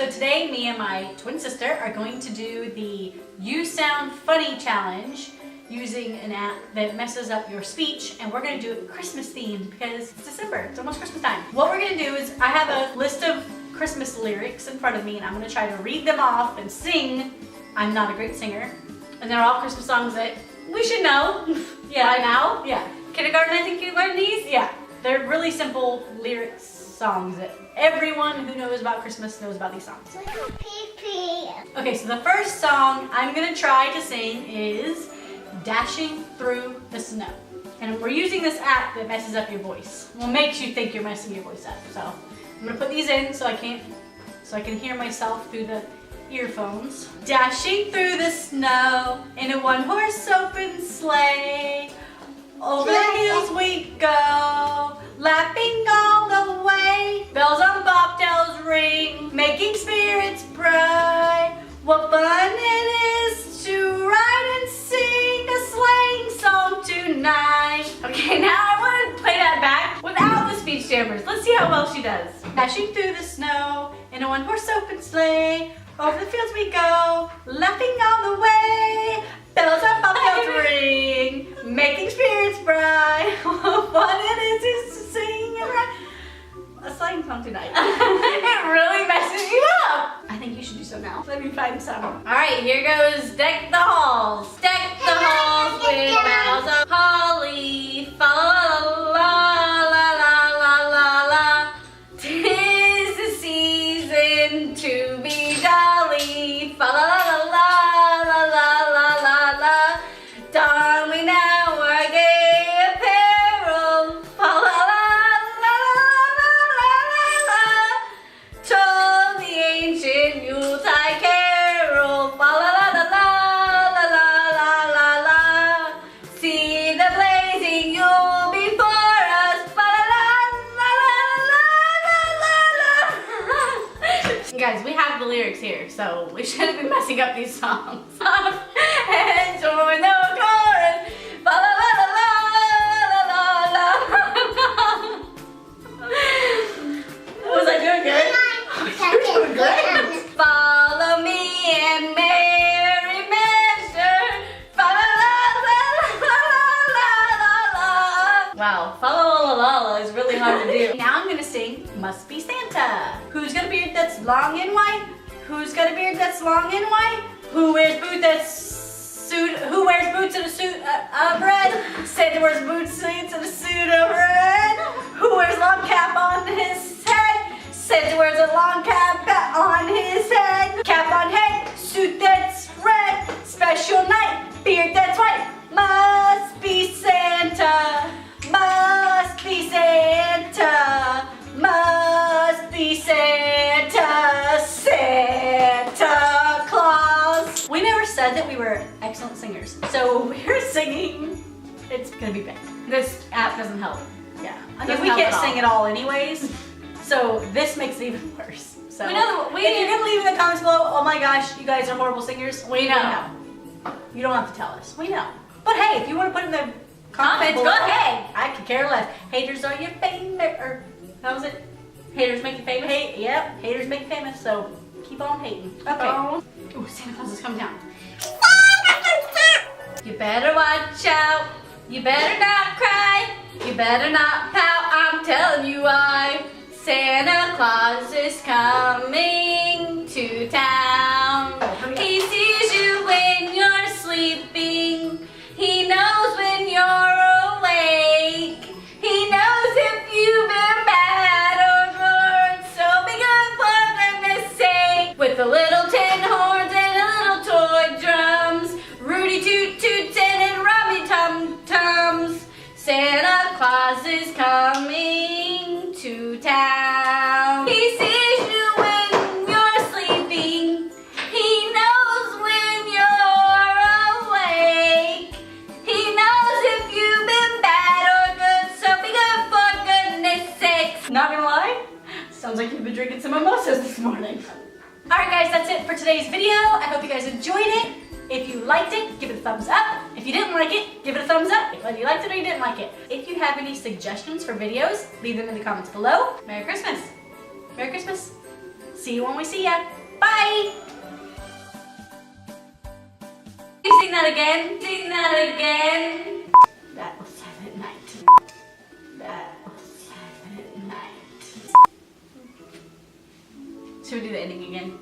So today, me and my twin sister are going to do the You Sound Funny challenge using an app that messes up your speech, and we're going to do it Christmas themed because it's December. It's almost Christmas time. What we're going to do is I have a list of Christmas lyrics in front of me, and I'm going to try to read them off and sing. I'm not a great singer, and they're all Christmas songs that we should know. Yeah, by now. Yeah. Kindergarten, I think you learned these? Yeah. They're really simple lyrics songs that everyone who knows about Christmas knows about these songs. Okay, so the first song I'm gonna try to sing is Dashing Through the Snow. And we're using this app that messes up your voice. Well, makes you think you're messing your voice up. So I'm gonna put these in so I can hear myself through the earphones. Dashing through the snow in a one-horse open sleigh. Over the hills we go, laughing all the way. Bells on bobtails ring, making spirits bright. What fun it is to ride and sing a sleighing song tonight. Okay, now I want to play that back without the speech jammers. Let's see how well she does. Dashing through the snow in a one-horse open sleigh. Over the fields we go, laughing all the way. Bells on bobtails ring, making spirits bright. What fun it is to sing a sleighing song tonight. It really messes you up. I think you should do so now. Let me find some. All right, here goes Deck the Halls. Deck the halls with boughs of holly. Fa la la la la la la. 'Tis the season to be jolly. Fa la la la la la la la la. Don we now our gay apparel. Fa la la la la la la la. Toll the ancient Yuletide carol. Fa la la la la la la la la. See the blazing Yule before us. Fa la la la la la la la. Guys, we have the lyrics here, so we shouldn't be messing up these songs. And join the chorus. Fa la la la la la la la. Was I doing good? You're doing great. Follow me and merry measure. Fa la la la la la la la. Wow, fa la la la la is really hard to do. Now I'm gonna sing Must Be Santa. Who's got a beard that's long and white? Who's got a beard that's long and white? Who wears boots and a suit of red? Santa wears boots and a suit of red. Who wears long cap on his head? Santa wears a long cap on his head. Cap on head, suit that's red. Special night, beard that's white. Must be Santa. Must be Santa. Must be Santa. Santa Claus. We never said that we were excellent singers, so we're singing. It's gonna be bad. This app doesn't help. Yeah, I mean, we can't sing at all anyways, so this makes it even worse. So if you're gonna leave in the comments below, oh my gosh, you guys are horrible singers, we know. You don't have to tell us. We know. But hey, if you want to put in the comments, go ahead. I could care less. Haters are your favorite, or how was it? Haters make you famous. Yep, haters make you famous. So keep on hating. Okay. Ooh, Santa Claus is coming down. You better watch out. You better not cry. You better not pout. I'm telling you why. Santa Claus is coming to town. He sees you when you're sleeping. He knows when you're awake. He knows if you've been bad or good. So be good for goodness sake. With the little tin horns and the little toy drums, Rudy toot toots and rummy tum tums. Santa Claus is coming to town. He sees you when you're sleeping. He knows when you're awake. He knows if you've been bad or good. So be good for goodness sakes. Not gonna lie, sounds like you've been drinking some mimosas this morning. Alright guys, that's it for today's video. I hope you guys enjoyed it. If you liked it, give it a thumbs up. If you didn't like it, give it a thumbs up. Whether you liked it or you didn't like it. If you have any suggestions for videos, leave them in the comments below. Merry Christmas! Merry Christmas! See you when we see ya. Bye! Sing that again. Sing that again. That was Silent Night. That was Silent Night. Should we do the ending again?